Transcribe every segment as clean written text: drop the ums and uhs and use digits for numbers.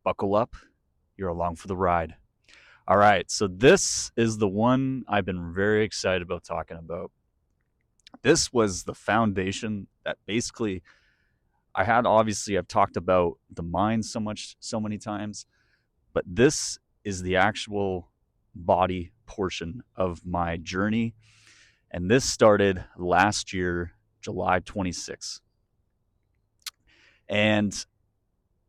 Buckle up, you're along for the ride. All right, so this is the one I've been very excited about talking about. This was the foundation that basically I had. Obviously, I've talked about the mind so many times, but this is the actual body portion of my journey. And this started last year, July 26th. And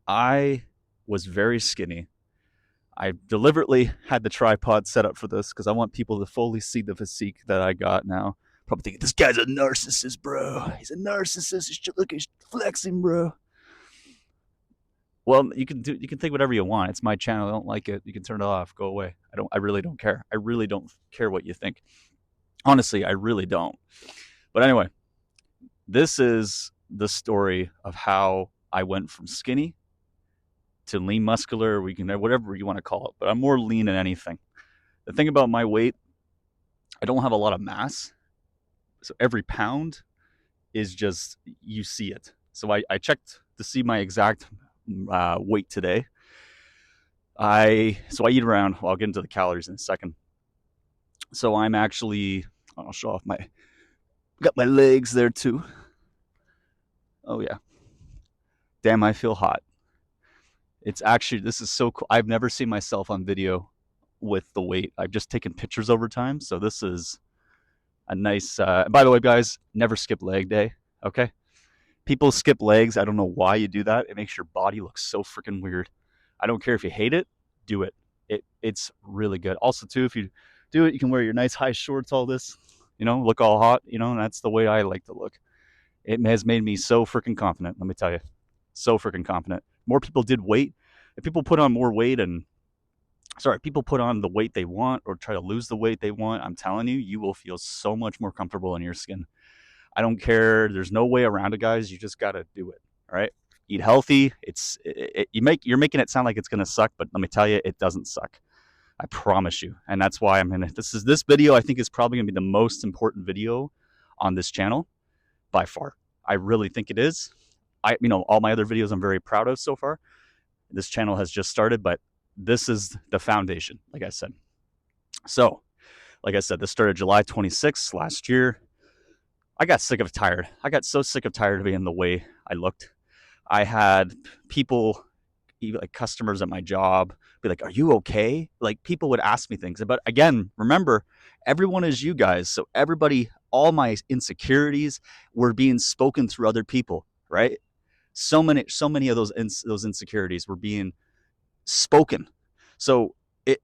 I was very skinny. I deliberately had the tripod set up for this because I want people to fully see the physique that I got now. Probably thinking, this guy's a narcissist, bro. He's a narcissist. Look, he's flexing, bro. Well, you can think whatever you want. It's my channel. I don't like it. You can turn it off. Go away. I really don't care. I really don't care what you think. Honestly, I really don't. But anyway, this is the story of how I went from skinny to lean muscular. We can, whatever you want to call it, but I'm more lean than anything. The thing about my weight, I don't have a lot of mass. So every pound is just, you see it. So I checked to see my exact weight today. So I eat around, well, I'll get into the calories in a second. So I'm actually, I'll show off got my legs there too. Oh yeah. Damn, I feel hot. It's actually, this is so cool. I've never seen myself on video with the weight. I've just taken pictures over time. So this is a nice, by the way, guys, never skip leg day. Okay. People skip legs. I don't know why you do that. It makes your body look so freaking weird. I don't care if you hate it, do it. It's really good. Also too, if you do it, you can wear your nice high shorts, all this, look all hot, and that's the way I like to look. It has made me so freaking confident. Let me tell you, so freaking confident. More people did weight. If people put on more weight people put on the weight they want or try to lose the weight they want, I'm telling you, you will feel so much more comfortable in your skin. I don't care. There's no way around it, guys. You just got to do it. All right. Eat healthy. You're making it sound like it's going to suck, but let me tell you, it doesn't suck. I promise you. And that's why this video, I think, is probably going to be the most important video on this channel by far. I really think it is. All my other videos I'm very proud of so far. This channel has just started, but this is the foundation, like I said. So, like I said, this started July 26th last year. I got tired. I got so sick of tired of being the way I looked. I had people, even like customers at my job, be like, "Are you okay?" Like, people would ask me things. But again, remember, everyone is you guys. So everybody, all my insecurities were being spoken through other people, right? So many of those insecurities were being spoken. So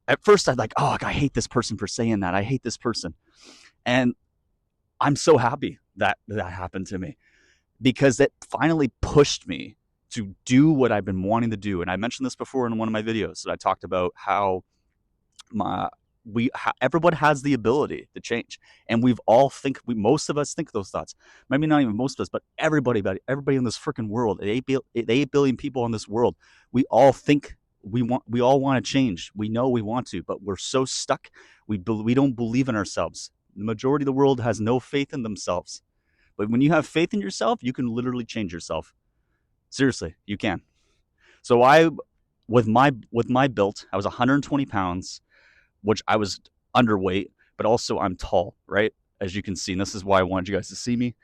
at first I'm like, oh, I hate this person for saying that. I hate this person. And I'm so happy that happened to me, because it finally pushed me to do what I've been wanting to do. And I mentioned this before in one of my videos that I talked about how everyone has the ability to change, and most of us think those thoughts. Maybe not even most of us, but everybody in this freaking world, 8 billion people in this world, we all think we all want to change. We know we want to, but we're so stuck. We don't believe in ourselves. The majority of the world has no faith in themselves. But when you have faith in yourself, you can literally change yourself. Seriously, you can. So with my build, I was 120 pounds, which I was underweight, but also I'm tall, right? As you can see, and this is why I wanted you guys to see me.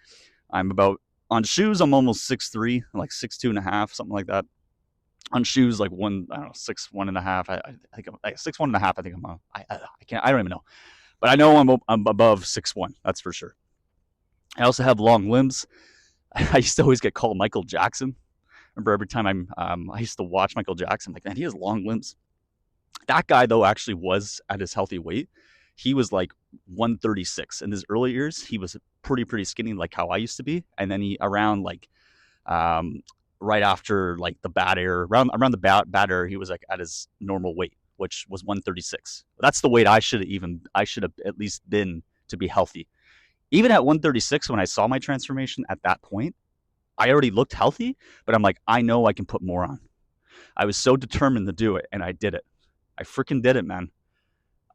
On shoes, I'm almost 6'3", like 6'2.5", something like that. On shoes, like 6'1.5". I think I'm like 6'1.5". I think I don't even know, but I know I'm above 6'1". That's for sure. I also have long limbs. I used to always get called Michael Jackson. Remember, every time I used to watch Michael Jackson, I'm like, man, he has long limbs. That guy, though, actually was at his healthy weight. He was like 136 in his early years. He was pretty skinny, like how I used to be. And then he around like right after like the bad era, around the bad era, he was like at his normal weight, which was 136. That's the weight I should have at least been to be healthy. Even at 136, when I saw my transformation at that point, I already looked healthy, but I'm like, I know I can put more on. I was so determined to do it, and I did it. I freaking did it, man.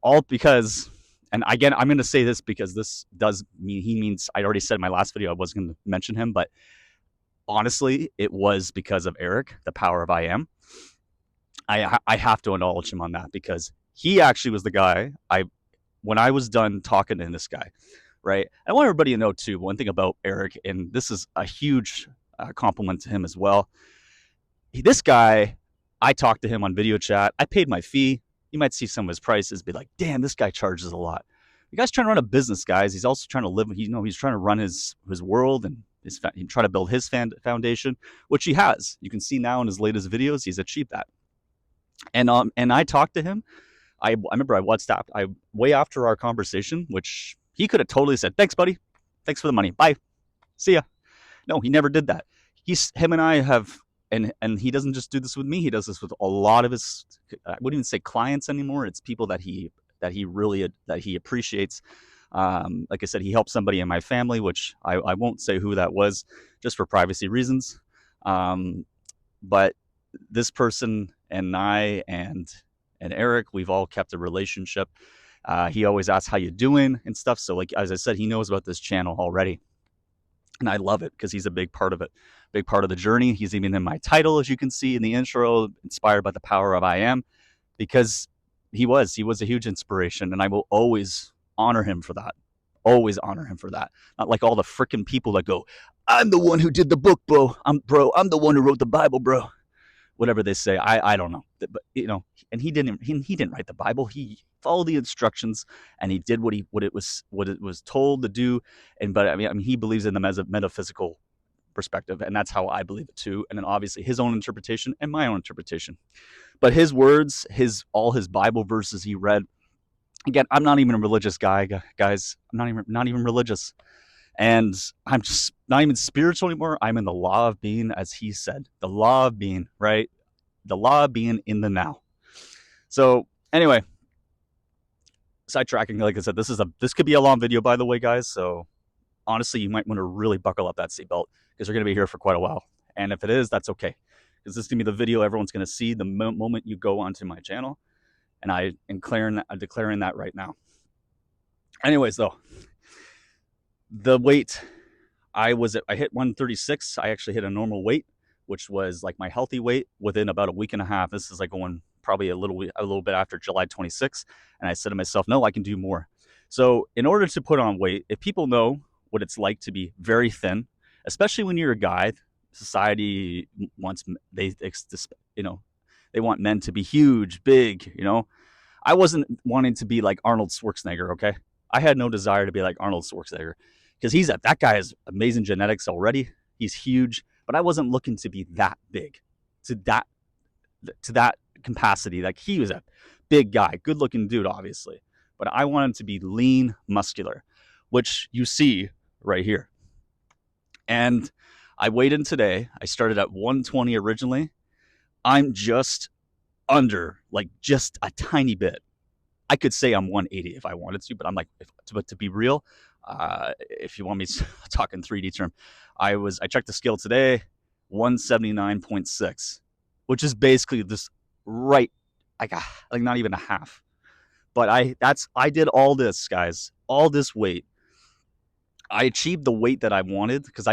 All because, and again, I'm going to say this because this does mean, I already said in my last video I wasn't going to mention him, but honestly, it was because of Eric, the power of I am. I have to acknowledge him on that because he actually was the guy when I was done talking to this guy, right? I want everybody to know too, one thing about Eric, and this is a huge compliment to him as well. This guy, I talked to him on video chat. I paid my fee. You might see some of his prices, be like, damn, this guy charges a lot. The guy's trying to run a business, guys. He's also trying to live. He's trying to run his world and try to build his foundation, which he has. You can see now in his latest videos, he's achieved that. And I talked to him. I remember I WhatsApped way after our conversation, which he could have totally said, "Thanks, buddy. Thanks for the money. Bye. See ya." No, he never did that. Him and I have, and he doesn't just do this with me. He does this with a lot of his. I wouldn't even say clients anymore. It's people that he appreciates. Like I said, he helped somebody in my family, which I won't say who that was, just for privacy reasons. But this person and I and Eric, we've all kept a relationship. He always asks how you doing and stuff. So like, as I said, he knows about this channel already. And I love it because he's a big part of it, big part of the journey. He's even in my title, as you can see in the intro, inspired by the power of I am, because he was a huge inspiration. And I will always honor him for that. Always honor him for that. Not like all the freaking people that go, I'm the one who did the book, bro. I'm the one who wrote the Bible, bro. Whatever they say, I don't know, but and he didn't write the Bible. He followed the instructions and he did what it was told to do. But I mean, he believes in them as a metaphysical perspective, and that's how I believe it too. And then obviously his own interpretation and my own interpretation. But his words, all his Bible verses he read. Again, I'm not even a religious guy, guys. I'm not even religious. And I'm just not even spiritual anymore. I'm in the law of being, as he said, the law of being, right? The law of being in the now. So anyway, sidetracking, like I said, this could be a long video, by the way, guys. So honestly, you might want to really buckle up that seatbelt because you're going to be here for quite a while. And if it is, that's okay. Because this is going to be the video everyone's going to see the moment you go onto my channel. And I'm declaring that right now. Anyways, though, the weight, I hit 136. I actually hit a normal weight, which was like my healthy weight within about a week and a half. This is like going probably a little bit after July 26th. And I said to myself, no, I can do more. So in order to put on weight, if people know what it's like to be very thin, especially when you're a guy, society wants, they want men to be huge, big, I wasn't wanting to be like Arnold Schwarzenegger, okay? I had no desire to be like Arnold Schwarzenegger because that guy has amazing genetics already. He's huge, but I wasn't looking to be that big, to that capacity. Like, he was a big guy, good looking dude, obviously, but I wanted to be lean, muscular, which you see right here. And I weighed in today. I started at 120 originally. I'm just under, like, just a tiny bit. I could say I'm 180 if I wanted to, but I'm like, but to be real, if you want me to talk in 3D term, I checked the scale today, 179.6, which is basically this right, like not even a half. But I did all this, guys, all this weight. I achieved the weight that I wanted because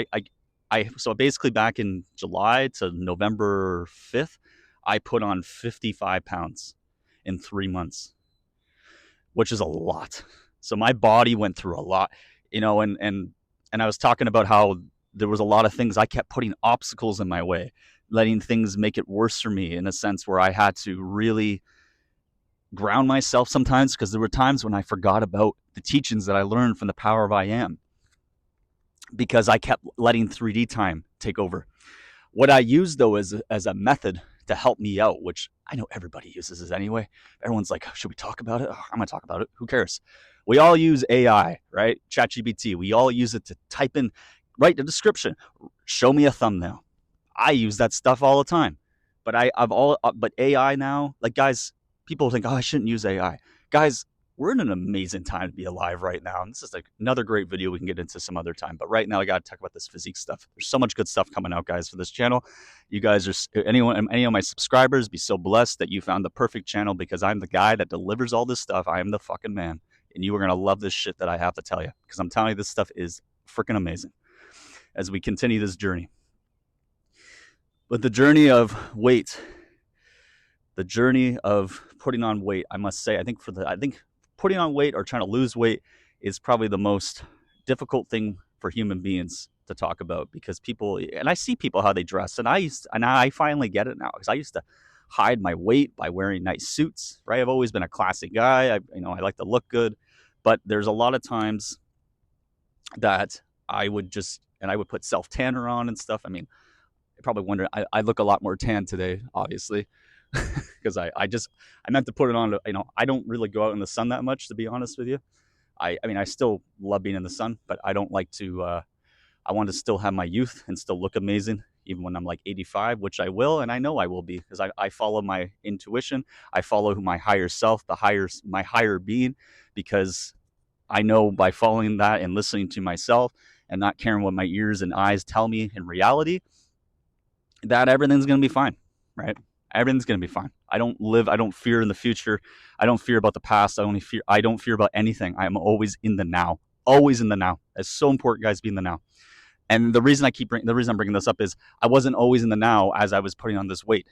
so basically back in July to November 5th, I put on 55 pounds in 3 months, which is a lot. So my body went through a lot, and I was talking about how there was a lot of things I kept putting obstacles in my way, letting things make it worse for me in a sense where I had to really ground myself sometimes because there were times when I forgot about the teachings that I learned from the power of I am because I kept letting 3D time take over. What I use, though, as a method to help me out, which I know everybody uses this anyway. Everyone's like, should we talk about it? Oh, I'm going to talk about it. Who cares? We all use AI, right? ChatGPT. We all use it to type in, write the description, show me a thumbnail. I use that stuff all the time. But but AI now, like, guys, people think, oh, I shouldn't use AI. Guys, we're in an amazing time to be alive right now. And this is like another great video we can get into some other time. But right now, I got to talk about this physique stuff. There's so much good stuff coming out, guys, for this channel. You guys any of my subscribers, be so blessed that you found the perfect channel because I'm the guy that delivers all this stuff. I am the fucking man. And you are going to love this shit that I have to tell you because I'm telling you this stuff is freaking amazing as we continue this journey. But the journey of weight, the journey of putting on weight, I must say, I think putting on weight or trying to lose weight is probably the most difficult thing for human beings to talk about, because people, and I see people how they dress, and I finally get it now, because I used to hide my weight by wearing nice suits, right? I've always been a classic guy. I like to look good, but there's a lot of times that I would put self tanner on and stuff. I mean, you're probably wondering, I look a lot more tan today, obviously, because I meant to put it on. I don't really go out in the sun that much, to be honest with you. I mean, I still love being in the sun, but I don't like to. I want to still have my youth and still look amazing, even when I'm like 85, which I will, and I know I will be, because I follow my intuition. I follow my higher self, my higher being, because I know by following that and listening to myself and not caring what my ears and eyes tell me in reality, that everything's going to be fine, right? Everything's going to be fine. I don't fear in the future. I don't fear about the past. I don't fear about anything. I'm always in the now. Always in the now. It's so important, guys, be in the now. And the reason I'm bringing this up is I wasn't always in the now as I was putting on this weight.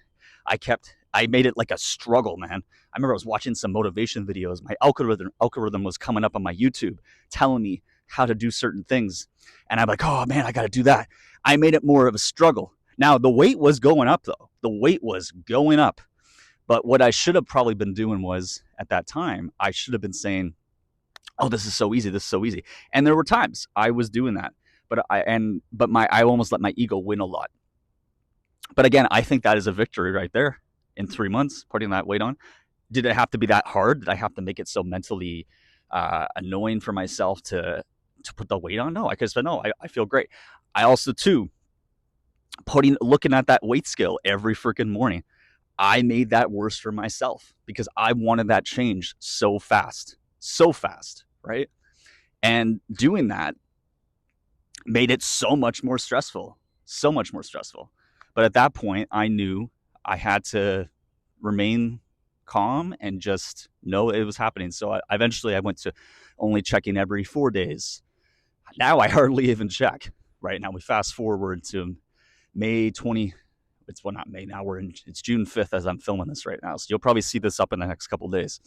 I made it like a struggle, man. I remember I was watching some motivation videos. My algorithm was coming up on my YouTube telling me how to do certain things. And I'm like, oh man, I got to do that. I made it more of a struggle. Now, the weight was going up, though. The weight was going up. But what I should have probably been doing was, at that time, I should have been saying, oh, this is so easy. This is so easy. And there were times I was doing that. I almost let my ego win a lot. But again, I think that is a victory right there in 3 months, putting that weight on. Did it have to be that hard? Did I have to make it so mentally annoying for myself to put the weight on? No, I could have said, no, I feel great. I also, too, looking at that weight scale every freaking morning, I made that worse for myself because I wanted that change so fast, right? And doing that made it so much more stressful. But at that point, I knew I had to remain calm and just know it was happening. So eventually I went to only checking every 4 days. Now I hardly even check. Right now we fast forward to May 20. Not May now. It's June 5th as I'm filming this right now. So you'll probably see this up in the next couple of days.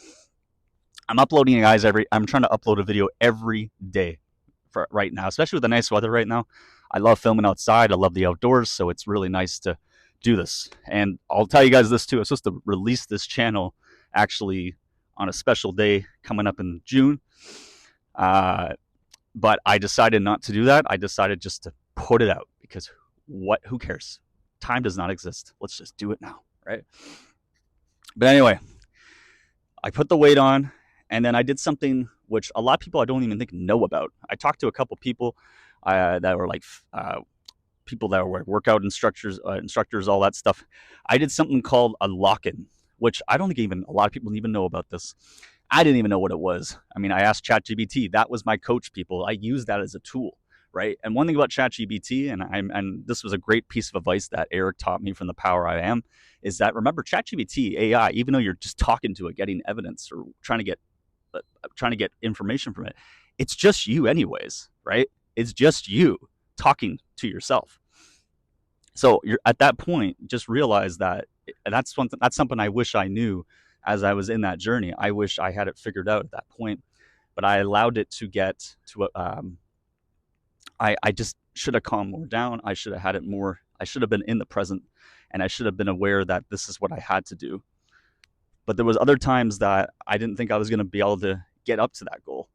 I'm trying to upload a video every day for right now, especially with the nice weather right now. I love filming outside. I love the outdoors. So it's really nice to do this. And I'll tell you guys this too. I'm supposed to release this channel actually on a special day coming up in June. But I decided not to do that. I decided just to put it out because who cares? Time does not exist. Let's just do it now, right? But anyway, I put the weight on, and then I did something which a lot of people I don't even think know about. I talked to a couple people that were like people that were workout instructors, all that stuff. I did something called a lock-in, which I don't think even a lot of people even know about this. I didn't even know what it was. I mean, I asked ChatGPT. That was my coach, people. I use that as a tool. Right. And one thing about ChatGPT, and this was a great piece of advice that Eric taught me from The Power I Am, is that remember ChatGPT AI, even though you're just talking to it, getting evidence or trying to get information from it, it's just you anyways, right? It's just you talking to yourself. So you're at that point, just realize that that's something I wish I knew as I was in that journey. I wish I had it figured out at that point, but I allowed it to get to I just should have calmed more down. I should have had it more. I should have been in the present, and I should have been aware that this is what I had to do. But there was other times that I didn't think I was going to be able to get up to that goal.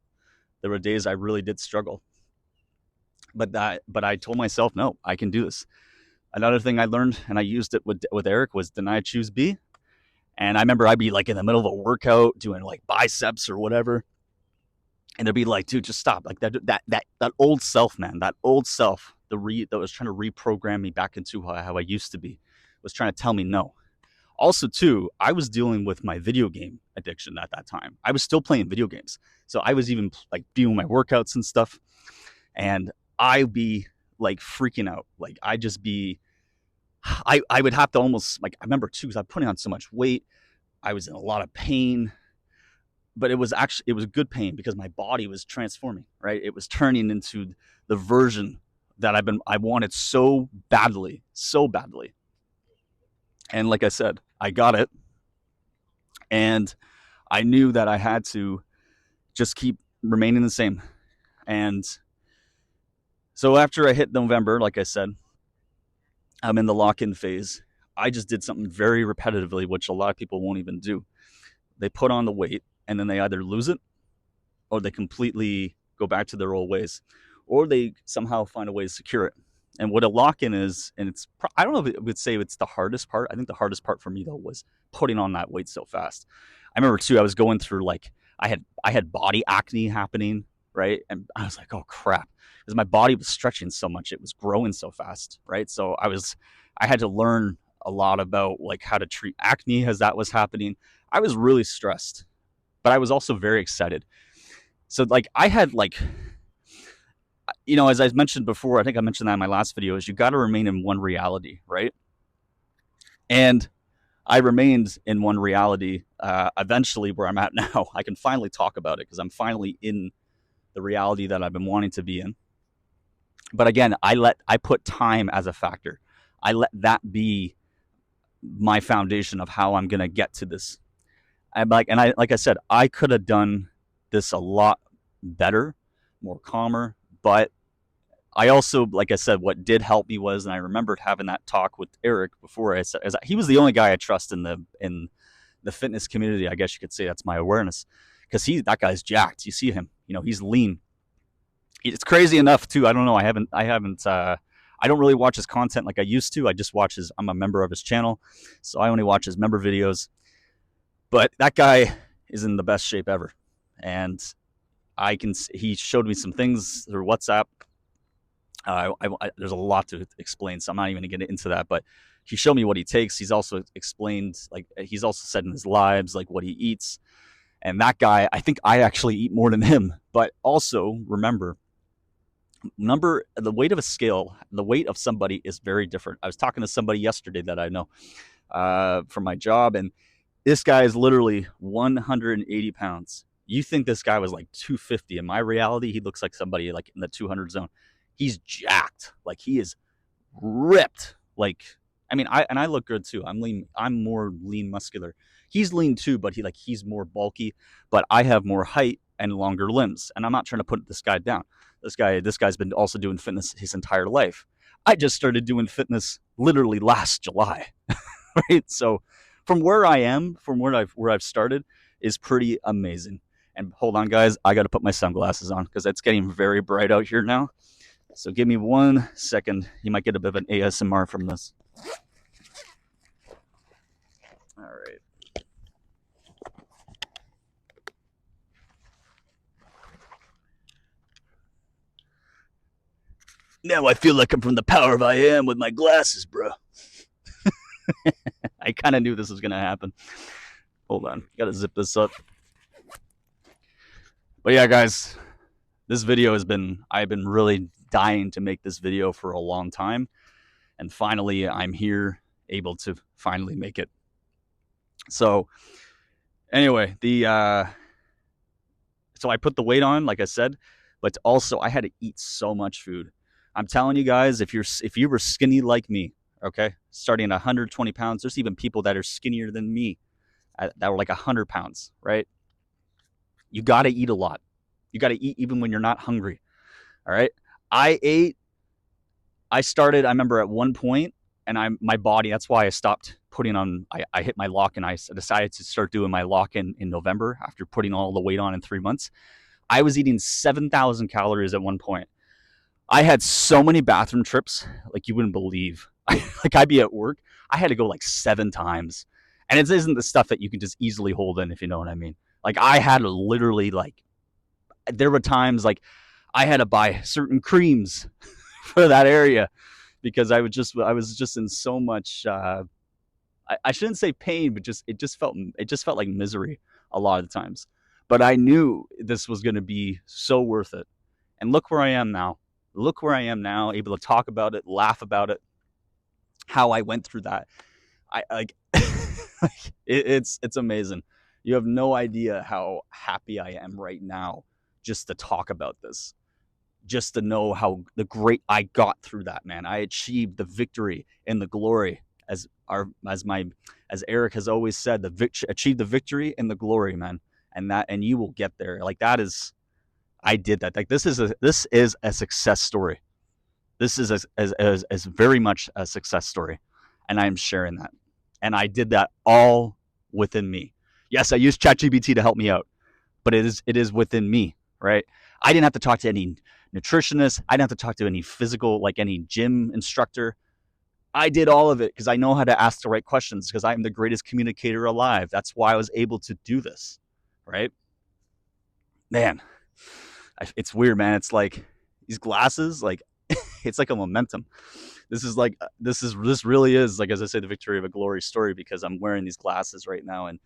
There were days I really did struggle. But I told myself, no, I can do this. Another thing I learned, and I used it with Eric, was deny, choose, be. And I remember I'd be like in the middle of a workout doing like biceps or whatever, and they'd be like, dude, just stop. Like that old self, man, that old self that was trying to reprogram me back into how I used to be, was trying to tell me no. Also, too, I was dealing with my video game addiction at that time. I was still playing video games. So I was even like doing my workouts and stuff. And I'd be like freaking out. Like I would have to almost, like, I remember too, because I'm putting on so much weight. I was in a lot of pain. But it was good pain because my body was transforming, right? It was turning into the version that I wanted so badly. And like I said, I got it. And I knew that I had to just keep remaining the same. And so after I hit November, like I said, I'm in the lock-in phase. I just did something very repetitively, which a lot of people won't even do. They put on the weight and then they either lose it or they completely go back to their old ways, or they somehow find a way to secure it. And what a lock-in is, and I don't know if it would say it's the hardest part. I think the hardest part for me though was putting on that weight so fast. I remember too, I was going through like I had body acne happening, right? And I was like, oh crap, because my body was stretching so much, it was growing so fast, right? So I had to learn a lot about like how to treat acne as that was happening. I was really stressed, but I was also very excited. So like I had like, as I mentioned before, I think I mentioned that in my last video, is you got to remain in one reality, right? And I remained in one reality. Eventually, where I'm at now, I can finally talk about it because I'm finally in the reality that I've been wanting to be in. But again, I put time as a factor. I let that be my foundation of how I'm gonna get to this. Like I said, I could have done this a lot better, more calmer, but I also, like I said, what did help me was, and I remembered having that talk with Eric before. He was the only guy I trust in the fitness community. I guess you could say that's my awareness, because that guy's jacked. You see him, he's lean. It's crazy enough too. I don't know. I haven't. I don't really watch his content like I used to. I just watch his. I'm a member of his channel, so I only watch his member videos. But that guy is in the best shape ever, and he showed me some things through WhatsApp. There's a lot to explain, so I'm not even going to get into that. But he showed me what he takes. He's also explained, like he's also said in his lives, like what he eats. And that guy, I think I actually eat more than him. But also remember, the weight of a scale, the weight of somebody is very different. I was talking to somebody yesterday that I know from my job, and this guy is literally 180 pounds. You think this guy was like 250. In my reality, he looks like somebody like in the 200 zone. He's jacked. Like he is ripped. Like, I mean, I look good too. I'm lean. I'm more lean muscular. He's lean too, but he's more bulky. But I have more height and longer limbs. And I'm not trying to put this guy down. This guy's been also doing fitness his entire life. I just started doing fitness literally last July. Right? So from where I am, from where I've started, is pretty amazing. And hold on, guys, I got to put my sunglasses on because it's getting very bright out here now. So give me 1 second. You might get a bit of an ASMR from this. All right. Now I feel like I'm from the Power of I Am with my glasses, bro. I kind of knew this was going to happen. Hold on. Got to zip this up. But yeah, guys, this video I've been really dying to make this video for a long time. And finally, I'm here, able to finally make it. So anyway, so I put the weight on, like I said, but also I had to eat so much food. I'm telling you guys, if you were skinny like me, okay, starting at 120 pounds, there's even people that are skinnier than me that were like 100 pounds, right? You got to eat a lot. You got to eat even when you're not hungry. All right. I remember at one point, and my body, that's why I stopped putting on, I hit my lock, and I decided to start doing my lock in November after putting all the weight on in 3 months. I was eating 7,000 calories at one point. I had so many bathroom trips, like you wouldn't believe. Like I'd be at work, I had to go like 7 times. And it isn't the stuff that you can just easily hold in, if you know what I mean. Like I had to literally there were times like I had to buy certain creams for that area because I was just in so much, I shouldn't say pain, but it just felt like misery a lot of the times. But I knew this was going to be so worth it. And look where I am now. Look where I am now, able to talk about it, laugh about it, how I went through that. I like it's amazing. You have no idea how happy I am right now just to talk about this. Just to know how the great I got through that, man. I achieved the victory and the glory as as Eric has always said, achieve the victory and the glory, man. And you will get there. Like that is, I did that. Like this is a success story. This is as very much a success story, and I'm sharing that. And I did that all within me. Yes, I used ChatGPT to help me out, but it is within me, right? I didn't have to talk to any nutritionist. I didn't have to talk to any physical, like any gym instructor. I did all of it because I know how to ask the right questions because I'm the greatest communicator alive. That's why I was able to do this, right? Man, it's weird, man. It's like these glasses, like it's like a momentum. This really is, like, as I say, the victory of a glory story because I'm wearing these glasses right now. And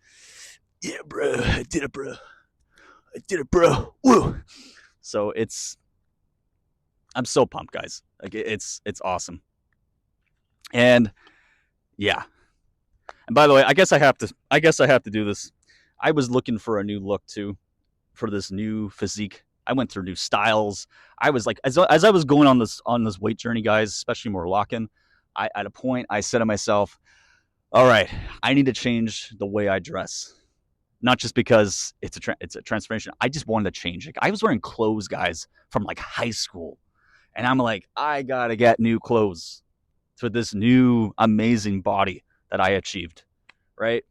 yeah, bro, I did it, bro. I did it, bro. Woo. So I'm so pumped, guys. Like it's awesome. And yeah. And by the way, I guess I have to do this. I was looking for a new look too, for this new physique. I went through new styles. I was like, as I was going on this weight journey, guys, especially more locking, at a point I said to myself, all right, I need to change the way I dress. Not just because it's a transformation. I just wanted to change it. I was wearing clothes, guys, from like high school. And I'm like, I got to get new clothes for this new amazing body that I achieved, right?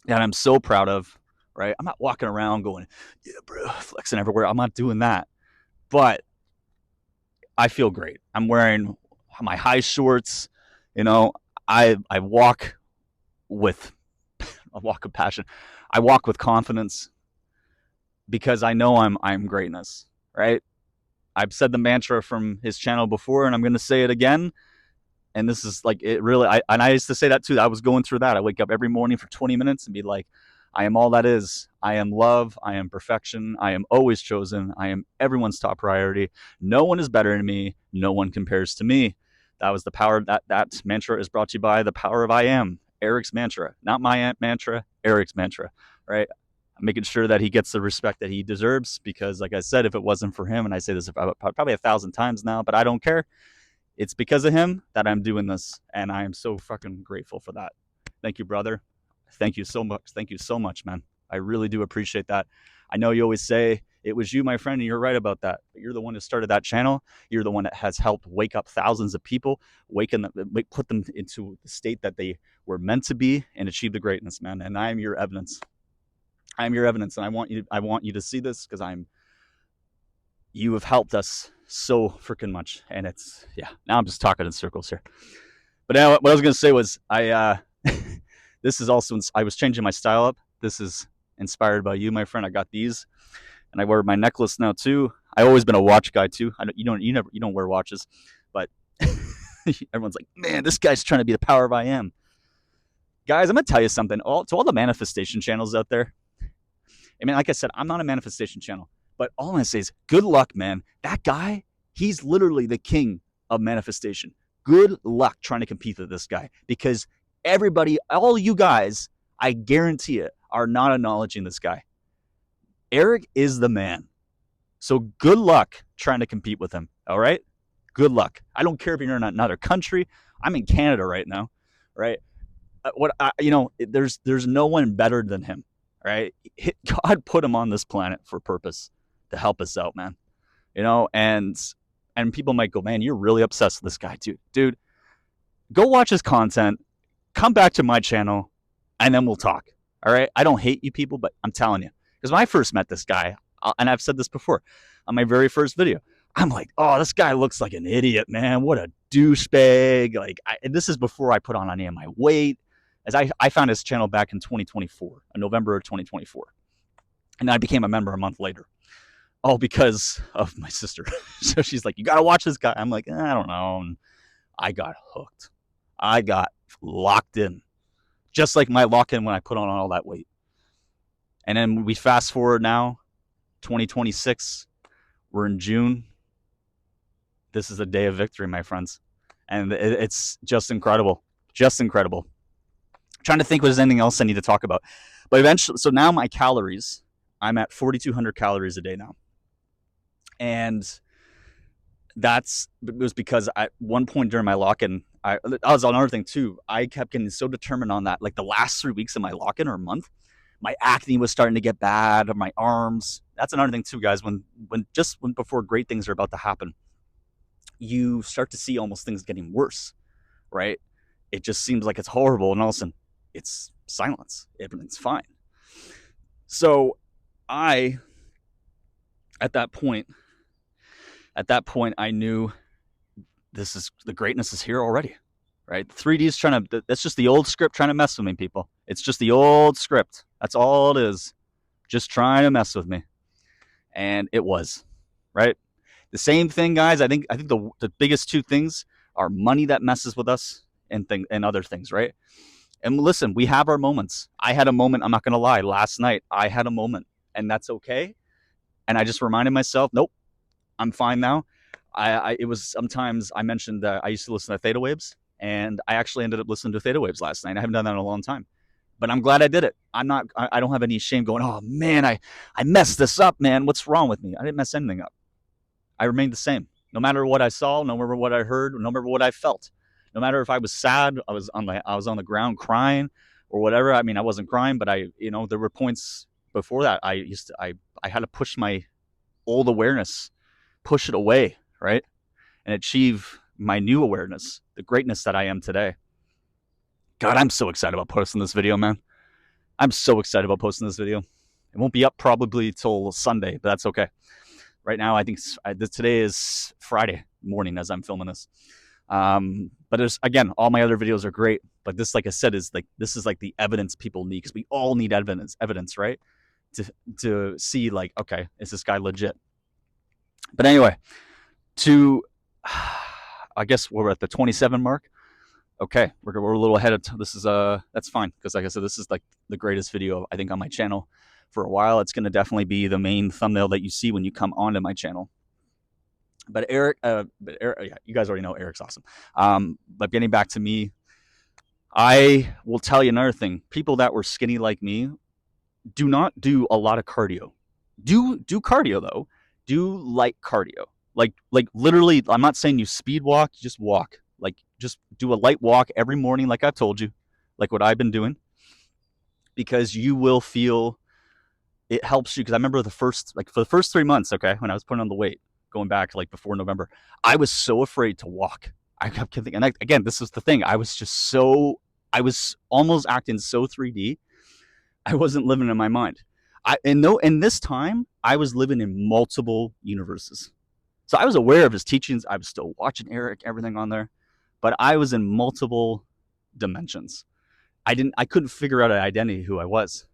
And I'm so proud of, right? I'm not walking around going, yeah, bro, flexing everywhere. I'm not doing that. But I feel great. I'm wearing my high shorts. You know, I walk with passion. I walk with confidence because I know I'm greatness, right? I've said the mantra from his channel before, and I'm going to say it again. And this is like, it really, I used to say that too. I was going through that. I wake up every morning for 20 minutes and be like, I am all that is. I am love. I am perfection. I am always chosen. I am everyone's top priority. No one is better than me. No one compares to me. That was the power. That mantra is brought to you by the power of I am. Eric's mantra, not my mantra, Eric's mantra, right? I'm making sure that he gets the respect that he deserves because, like I said, if it wasn't for him, and I say this probably 1,000 times now, but I don't care. It's because of him that I'm doing this, and I am so fucking grateful for that. Thank you, brother. Thank you so much. Thank you so much, man. I really do appreciate that. I know you always say it was you, my friend, and you're right about that. But you're the one who started that channel. You're the one that has helped wake up thousands of people, put them into the state that they were meant to be and achieve the greatness, man. And I am your evidence. I am your evidence, and I want you to see this because you have helped us so freaking much. And it's, yeah, now I'm just talking in circles here. But now what I was going to say was this is also, I was changing my style up. This is inspired by you, my friend. I got these, and I wear my necklace now too. I've always been a watch guy too. You don't wear watches, but everyone's like, man, this guy's trying to be the power of I am. Guys, I'm gonna tell you something. To all the manifestation channels out there. I mean, like I said, I'm not a manifestation channel, but all I'm gonna say is, good luck, man. That guy, he's literally the king of manifestation. Good luck trying to compete with this guy because everybody, all you guys, I guarantee it, are not acknowledging this guy. Eric is the man. So good luck trying to compete with him. All right? Good luck. I don't care if you're in another country. I'm in Canada right now, right? There's no one better than him, right? God put him on this planet for a purpose to help us out, man. You know, and people might go, man, you're really obsessed with this guy, dude. Go watch his content. Come back to my channel, and then we'll talk. All right? I don't hate you people, but I'm telling you. Because when I first met this guy, and I've said this before, on my very first video, I'm like, oh, this guy looks like an idiot, man. What a douchebag. Like, this is before I put on any of my weight. As I found his channel back in 2024, in November of 2024. And I became a member a month later. All because of my sister. So she's like, you got to watch this guy. I'm like, I don't know. And I got hooked. I got locked in, just like my lock-in when I put on all that weight. And then we fast forward now, 2026. We're in June. This is a day of victory, my friends. And it's just incredible. Just incredible. I'm trying to think if there's anything else I need to talk about. But eventually, so now my calories, I'm at 4,200 calories a day now. And it was because at one point during my lock-in, I was on another thing too. I kept getting so determined on that. Like the last 3 weeks of my lock-in or a month, my acne was starting to get bad on my arms. That's another thing too, guys. When before great things are about to happen, you start to see almost things getting worse, right? It just seems like it's horrible, and all of a sudden, it's silence. Everything's fine. So, I at that point, I knew the greatness is here already, right? 3D is trying to. That's just the old script trying to mess with me, people. It's just the old script. That's all it is. Just trying to mess with me, and it was, right? The same thing, guys. I think the biggest two things are money that messes with us and other things, right? And listen, we have our moments. I had a moment. I'm not gonna lie. Last night, I had a moment, and that's okay. And I just reminded myself, nope, I'm fine now. It was sometimes I mentioned that I used to listen to theta waves, and I actually ended up listening to theta waves last night. I haven't done that in a long time, but I'm glad I did it. I don't have any shame going, oh man, I messed this up, man. What's wrong with me? I didn't mess anything up. I remained the same. No matter what I saw, no matter what I heard, no matter what I felt. No matter if I was sad, I was on the ground crying or whatever. I mean, I wasn't crying, but there were points before that I had to push my old awareness, push it away, right? And achieve my new awareness, the greatness that I am today. God, I'm so excited about posting this video, man. I'm so excited about posting this video. It won't be up probably till Sunday, but that's okay. Right now, I think today is Friday morning as I'm filming this. But there's, again, all my other videos are great, but this, like I said, this is like the evidence people need, because we all need evidence, right? To see, like, okay, is this guy legit? But anyway, I guess we're at the 27 mark. Okay, we're a little ahead of this is that's fine, because like I said, this is like the greatest video I think on my channel for a while. It's going to definitely be the main thumbnail that you see when you come onto my channel. But Eric, yeah, you guys already know Eric's awesome. But getting back to me, I will tell you another thing. People that were skinny like me do not do a lot of cardio. Do cardio though. Do light cardio. Like literally, I'm not saying you speed walk, just walk. Like just do a light walk every morning, like I've told you, like what I've been doing, because you will feel it helps you. Because I remember for the first 3 months, okay, when I was putting on the weight, going back like before November, I was so afraid to walk. I kept thinking, and again, this was the thing. I was almost acting so 3D. I wasn't living in my mind. In this time, I was living in multiple universes. So I was aware of his teachings. I was still watching Eric, everything on there, but I was in multiple dimensions. I couldn't figure out an identity who I was.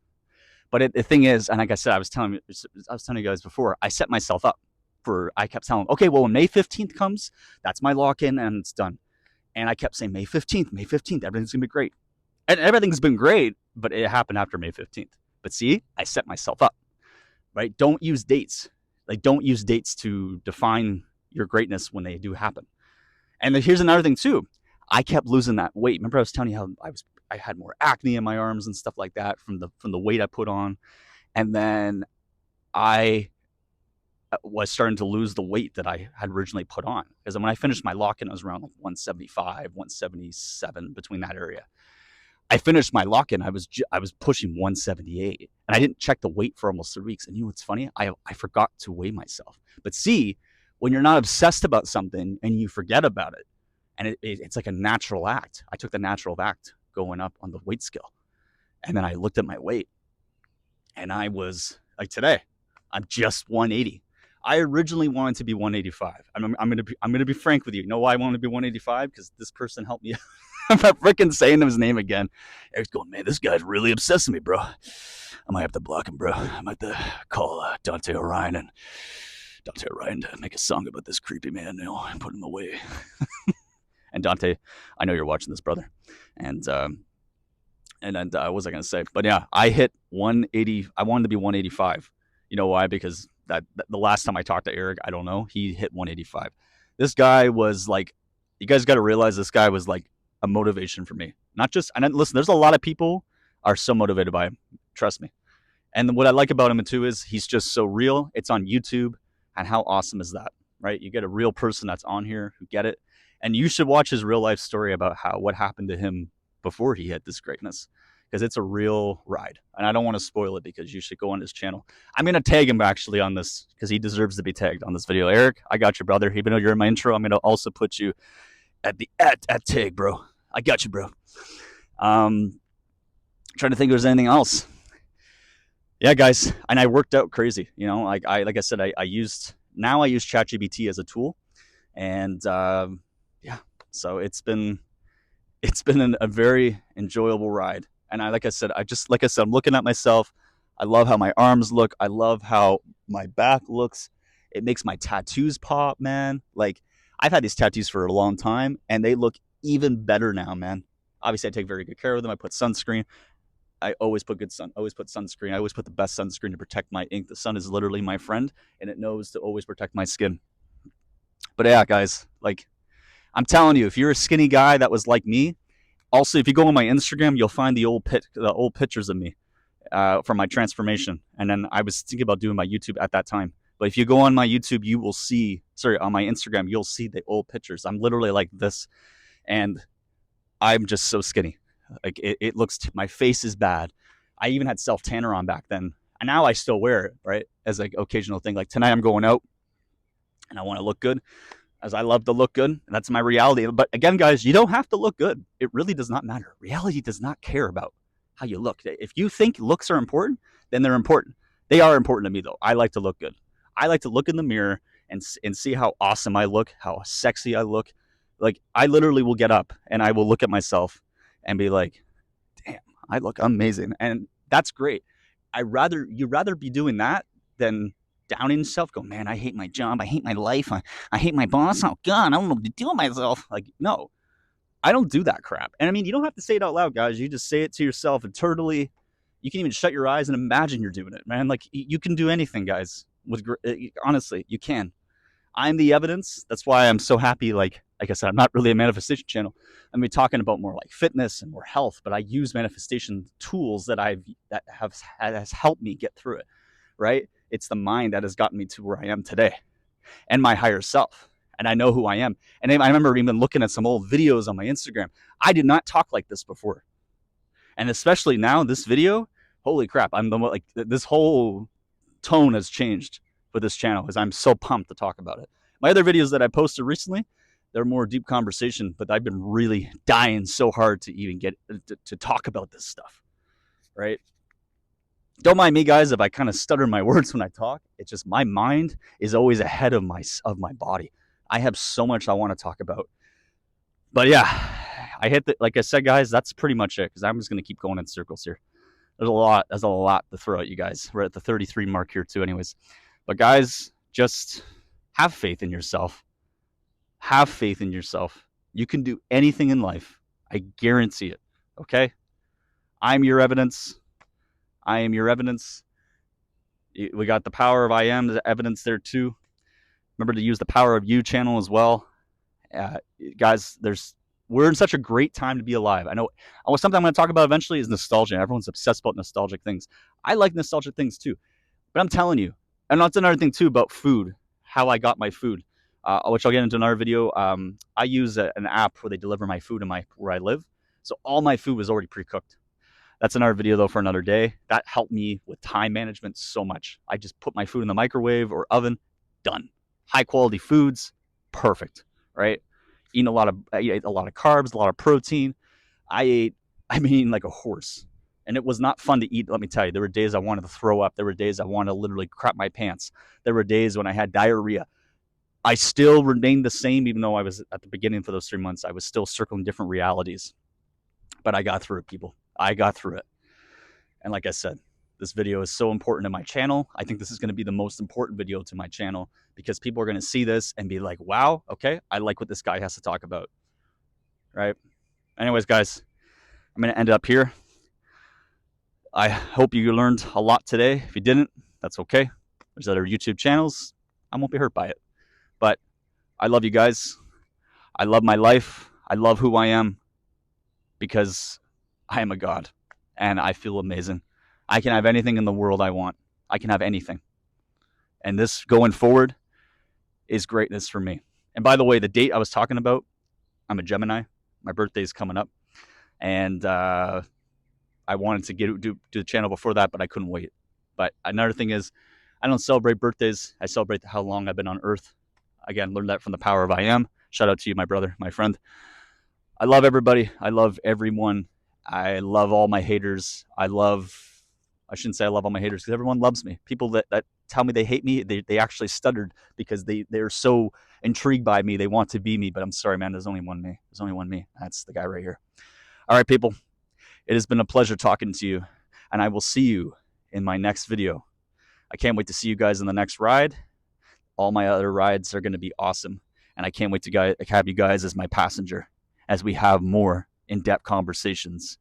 But the thing is, and like I said, I was telling you guys before, I set myself up I kept telling them, okay, well, when May 15th comes, that's my lock-in and it's done. And I kept saying, May 15th, everything's going to be great. And everything's been great, but it happened after May 15th. But see, I set myself up, right? Don't use dates. Like, don't use dates to define your greatness when they do happen. And then here's another thing too. I kept losing that weight. Remember I was telling you how I had more acne in my arms and stuff like that from the weight I put on. And then I was starting to lose the weight that I had originally put on. Because when I finished my lock-in, I was around like 175, 177, between that area. I finished my lock-in, I was pushing 178, and I didn't check the weight for almost 3 weeks. And you know what's funny? I forgot to weigh myself. But see, when you're not obsessed about something and you forget about it, and it's like a natural act. I took the natural act going up on the weight scale, and then I looked at my weight, and I was like, today, I'm just 180. I originally wanted to be 185. I'm gonna be frank with you. You know why I wanted to be 185? Because this person helped me. I'm not freaking saying his name again. Eric's going, man, this guy's really obsessed with me, bro. I might have to block him, bro. I might have to call Dante Orion to make a song about this creepy man, and put him away. And Dante, I know you're watching this, brother. And what was I gonna say? But yeah, I hit 180. I wanted to be 185. You know why? Because the last time I talked to Eric, I don't know, he hit 185. This guy was like, you guys got to realize this guy was like a motivation for me. Not just, and listen, there's a lot of people are so motivated by him. Trust me. And what I like about him too is he's just so real. It's on YouTube. And how awesome is that? right? You get a real person that's on here who get it. And you should watch his real life story about what happened to him before he hit this greatness, because it's a real ride. And I don't want to spoil it because you should go on his channel. I'm going to tag him actually on this because he deserves to be tagged on this video. Eric, I got you, brother. Even though you're in my intro, I'm going to also put you at the at tag, bro. I got you, bro. Trying to think if there's anything else. Yeah, guys, and I worked out crazy. You know, like I said, I use ChatGPT as a tool, and yeah, so it's been a very enjoyable ride. And like I said, I'm looking at myself. I love how my arms look. I love how my back looks. It makes my tattoos pop, man. Like, I've had these tattoos for a long time, and they look even better now, man. Obviously, I take very good care of them. I put sunscreen. I always put sunscreen. I always put the best sunscreen to protect my ink. The sun is literally my friend, and it knows to always protect my skin. But yeah, guys, like, I'm telling you, if you're a skinny guy that was like me, also, if you go on my Instagram, you'll find the old pictures of me from my transformation. And then I was thinking about doing my YouTube at that time. But if you go on my YouTube, you will see, on my Instagram, you'll see the old pictures. I'm literally like this, and I'm just so skinny. Like, it looks, my face is bad. I even had self-tanner on back then. And now I still wear it, right? As an occasional thing. Like, tonight I'm going out and I want to look good, as I love to look good. And that's my reality. But again, guys, you don't have to look good. It really does not matter. Reality does not care about how you look. If you think looks are important, then they're important. They are important to me, though. I like to look good. I like to look in the mirror and see how awesome I look, how sexy I look. Like, I literally will get up and I will look at myself and be like, damn, I look amazing. And that's great. You'd rather be doing that than downing yourself, go, man, I hate my job. I hate my life. I hate my boss. Oh, God, I don't know what to do with myself. Like, no, I don't do that crap. And I mean, you don't have to say it out loud, guys. You just say it to yourself internally. You can even shut your eyes and imagine you're doing it, man. Like, you can do anything, guys. Honestly, you can. I'm the evidence. That's why I'm so happy. Like I said, I'm not really a manifestation channel. I'm be talking about more like fitness and more health, but I use manifestation tools that has helped me get through it. Right? It's the mind that has gotten me to where I am today, and my higher self. And I know who I am. And I remember even looking at some old videos on my Instagram. I did not talk like this before, and especially now, this video. Holy crap! This whole tone has changed for this channel because I'm so pumped to talk about it. My other videos that I posted recently, they're more deep conversation, but I've been really dying so hard to even get to talk about this stuff, right? Don't mind me, guys, if I kind of stutter my words when I talk. It's just my mind is always ahead of my body. I have so much I want to talk about. But yeah, like I said, guys, that's pretty much it, because I'm just going to keep going in circles here. There's a lot to throw at you guys. We're at the 33 mark here too, anyways. But guys, just have faith in yourself. Have faith in yourself. You can do anything in life. I guarantee it. Okay? I'm your evidence. I am your evidence. We got the power of I am, the evidence there too. Remember to use the power of you channel as well. Guys, we're in such a great time to be alive. I know something I'm going to talk about eventually is nostalgia. Everyone's obsessed about nostalgic things. I like nostalgic things too. But I'm telling you, and that's another thing too about food, how I got my food, which I'll get into another video. I use an app where they deliver my food where I live. So all my food was already pre-cooked. That's another video though for another day. That helped me with time management so much. I just put my food in the microwave or oven, done. High quality foods, perfect, right? I ate a lot of carbs, a lot of protein. I ate like a horse. And it was not fun to eat, let me tell you. There were days I wanted to throw up. There were days I wanted to literally crap my pants. There were days when I had diarrhea. I still remained the same, even though I was at the beginning for those 3 months. I was still circling different realities. But I got through it, people. I got through it. And like I said, this video is so important to my channel. I think this is going to be the most important video to my channel, because people are going to see this and be like, wow, okay, I like what this guy has to talk about. Right? Anyways, guys, I'm going to end it up here. I hope you learned a lot today. If you didn't, that's okay. There's other YouTube channels. I won't be hurt by it. But I love you guys. I love my life. I love who I am, because I am a god and I feel amazing. I can have anything in the world I want. I can have anything. And this going forward, is greatness for me. And by the way, the date I was talking about, I'm a Gemini. My birthday's coming up, and I wanted to do the channel before that, but I couldn't wait. But another thing is, I don't celebrate birthdays. I celebrate how long I've been on Earth. Again, learned that from the power of I am. Shout out to you, my brother, my friend. I love everybody. I love everyone. I love all my haters. I shouldn't say I love all my haters because everyone loves me. People that tell me they hate me, they actually stuttered because they're so intrigued by me. They want to be me, but I'm sorry, man. There's only one me. There's only one me. That's the guy right here. All right, people. It has been a pleasure talking to you, and I will see you in my next video. I can't wait to see you guys in the next ride. All my other rides are going to be awesome, and I can't wait to have you guys as my passenger as we have more in-depth conversations